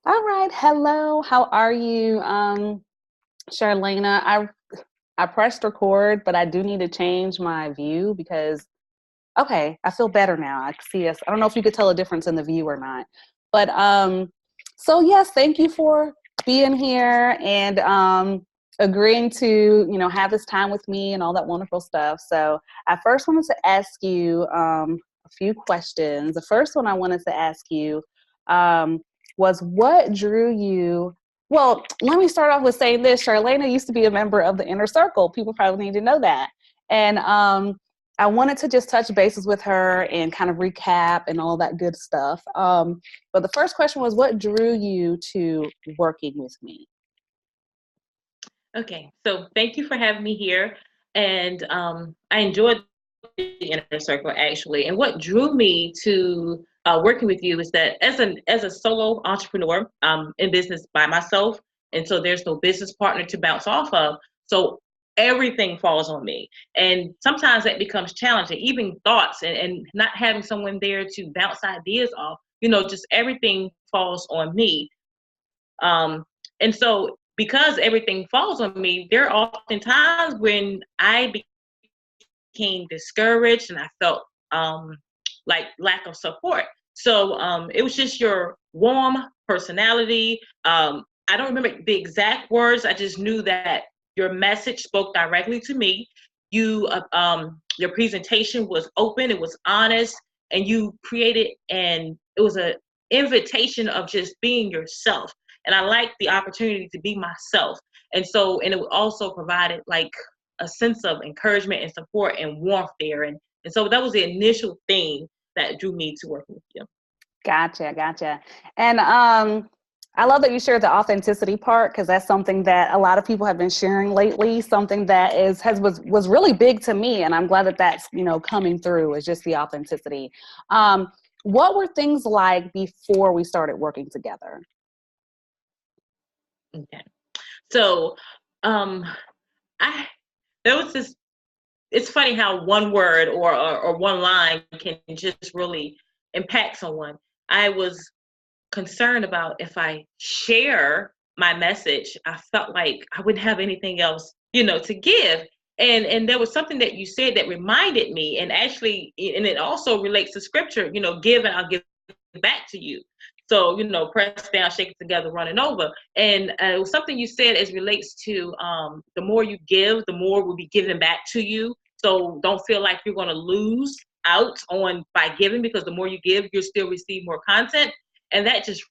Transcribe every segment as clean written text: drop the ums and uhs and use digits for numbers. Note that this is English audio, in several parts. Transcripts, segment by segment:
All right. Hello. How are you, Charlena? I pressed record, but I do need to change my view because okay, I feel better now. I see us. I don't know if you could tell a difference in the view or not. But so yes, thank you for being here and agreeing to, have this time with me and all that wonderful stuff. So I first wanted to ask you a few questions. The first one I wanted to ask you um, was what drew you well, let me start off with saying this. Charlena used to be a member of the inner circle. People probably need to know that. And I wanted to just touch bases with her and kind of recap and all that good stuff. But the first question was, what drew you to working with me? Okay, so thank you for having me here. And I enjoyed the inner circle actually. And what drew me to working with you is that as a solo entrepreneur, in business by myself, and so there's no business partner to bounce off of. So everything falls on me, and sometimes that becomes challenging. Even thoughts and not having someone there to bounce ideas off. Just everything falls on me. And so because everything falls on me, there are often times when I became discouraged and I felt like lack of support. So it was just your warm personality. I don't remember the exact words. I just knew that your message spoke directly to me. Your presentation was open. It was honest, and you created it was a invitation of just being yourself. And I liked the opportunity to be myself. And it also provided like a sense of encouragement and support and warmth there. And so that was the initial thing that drew me to working with you. Gotcha, gotcha. And I love that you shared the authenticity part because that's something that a lot of people have been sharing lately. Something that was really big to me, and I'm glad that that's coming through is just the authenticity. Um, what were things like before we started working together? Okay. So um I there was this it's funny how one word or one line can just really impact someone. I was concerned about if I share my message, I felt like I wouldn't have anything else, to give. And there was something that you said that reminded me, and actually, and it also relates to scripture, give and I'll give back to you. So, press down, shake it together, running over. And it was something you said as relates to the more you give, the more will be given back to you. So don't feel like you're going to lose out on by giving, because the more you give, you'll still receive more content. And that just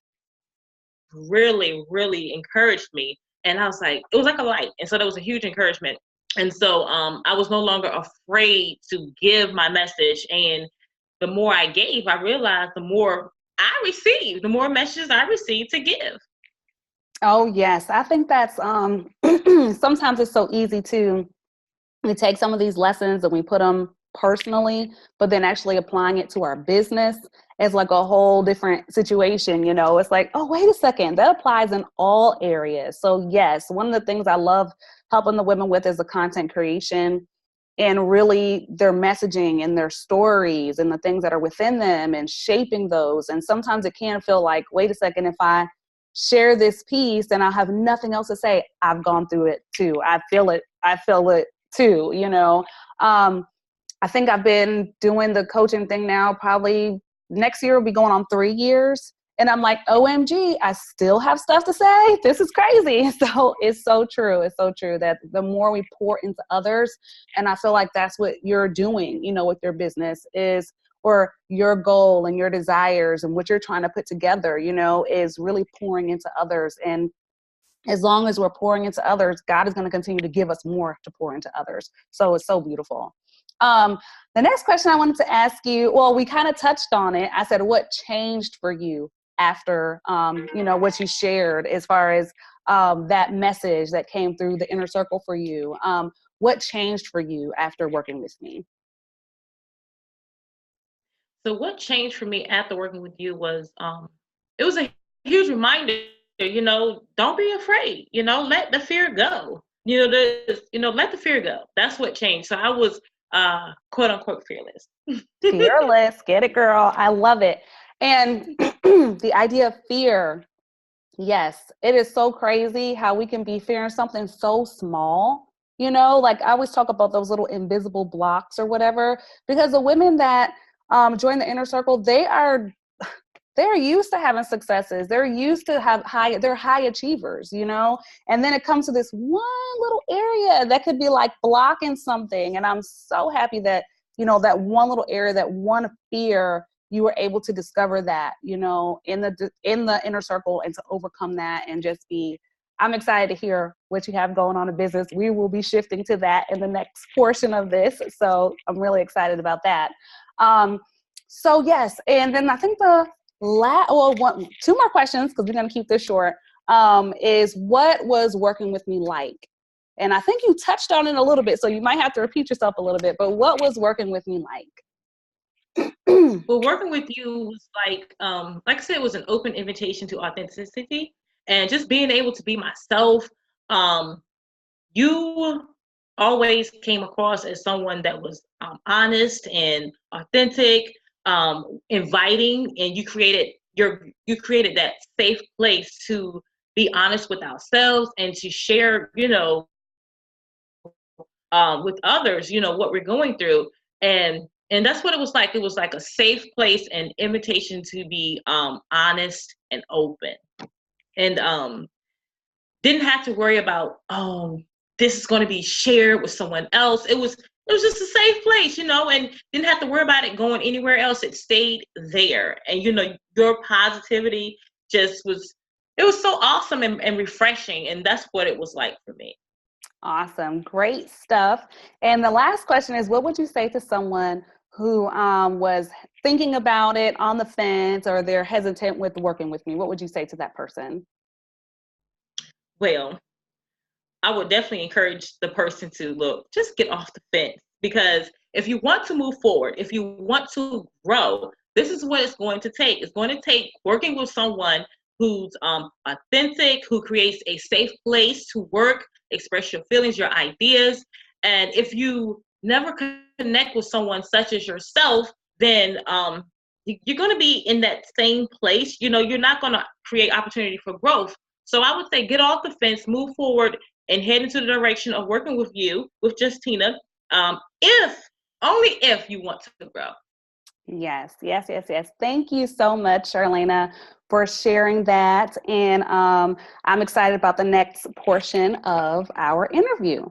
really, really encouraged me. And I was like, it was like a light. And so that was a huge encouragement. And so I was no longer afraid to give my message. And the more I gave, I realized the more I received, the more messages I received to give. Oh yes, I think that's sometimes it's so easy to we take some of these lessons and we put them personally, but then actually applying it to our business is like a whole different situation. It's like, oh, wait a second, that applies in all areas. So, yes, one of the things I love helping the women with is the content creation and really their messaging and their stories and the things that are within them and shaping those. And sometimes it can feel like, wait a second, if I share this piece and I have nothing else to say, I've gone through it too. I feel it. I feel it too. I think I've been doing the coaching thing now, probably next year will be going on 3 years. And I'm like, OMG, I still have stuff to say. This is crazy. So it's so true. It's so true that the more we pour into others, and I feel like that's what you're doing, with your business is, or your goal and your desires and what you're trying to put together, is really pouring into others. And as long as we're pouring into others, God is going to continue to give us more to pour into others. So it's so beautiful. Um, the next question I wanted to ask you, well, we kind of touched on it. I said, what changed for you after, what you shared as far as that message that came through the inner circle for you? What changed for you after working with me? So what changed for me after working with you was it was a huge reminder, don't be afraid, let the fear go. Let the fear go. That's what changed. So I was quote unquote fearless. Fearless, get it, girl. I love it. And the idea of fear. Yes, it is so crazy how we can be fearing something so small. You know, like I always talk about those little invisible blocks or whatever, because the women that join the inner circle, they're used to having successes. They're used to they're high achievers, you know? And then it comes to this one little area that could be like blocking something. And I'm so happy that, you know, that one little area, that one fear, you were able to discover that, you know, in the inner circle, and to overcome that and just be, I'm excited to hear what you have going on in business. We will be shifting to that in the next portion of this. So I'm really excited about that. Um, so yes, and then I think two more questions, because we're going to keep this short, is what was working with me like? And I think you touched on it a little bit, so you might have to repeat yourself a little bit, but what was working with me like? Well, working with you was like I said, it was an open invitation to authenticity and just being able to be myself. Um, you always came across as someone that was honest and authentic, inviting, and you created that safe place to be honest with ourselves and to share, with others, what we're going through. And that's what it was like. It was like a safe place and invitation to be honest and open. And didn't have to worry about, this is going to be shared with someone else. It was just a safe place, and didn't have to worry about it going anywhere else. It stayed there. And your positivity it was so awesome and refreshing. And that's what it was like for me. Awesome. Great stuff. And the last question is, what would you say to someone who was thinking about it, on the fence, or they're hesitant with working with me? What would you say to that person? Well, I would definitely encourage the person to just get off the fence, because if you want to move forward, if you want to grow, this is what it's going to take. It's going to take working with someone who's authentic, who creates a safe place to work, express your feelings, your ideas. And if you never connect with someone such as yourself, then you're going to be in that same place. You're not going to create opportunity for growth. So I would say get off the fence, move forward, and head into the direction of working with you, with Justina, only if you want to grow. Yes, yes, yes, yes. Thank you so much, Charlena, for sharing that. And I'm excited about the next portion of our interview.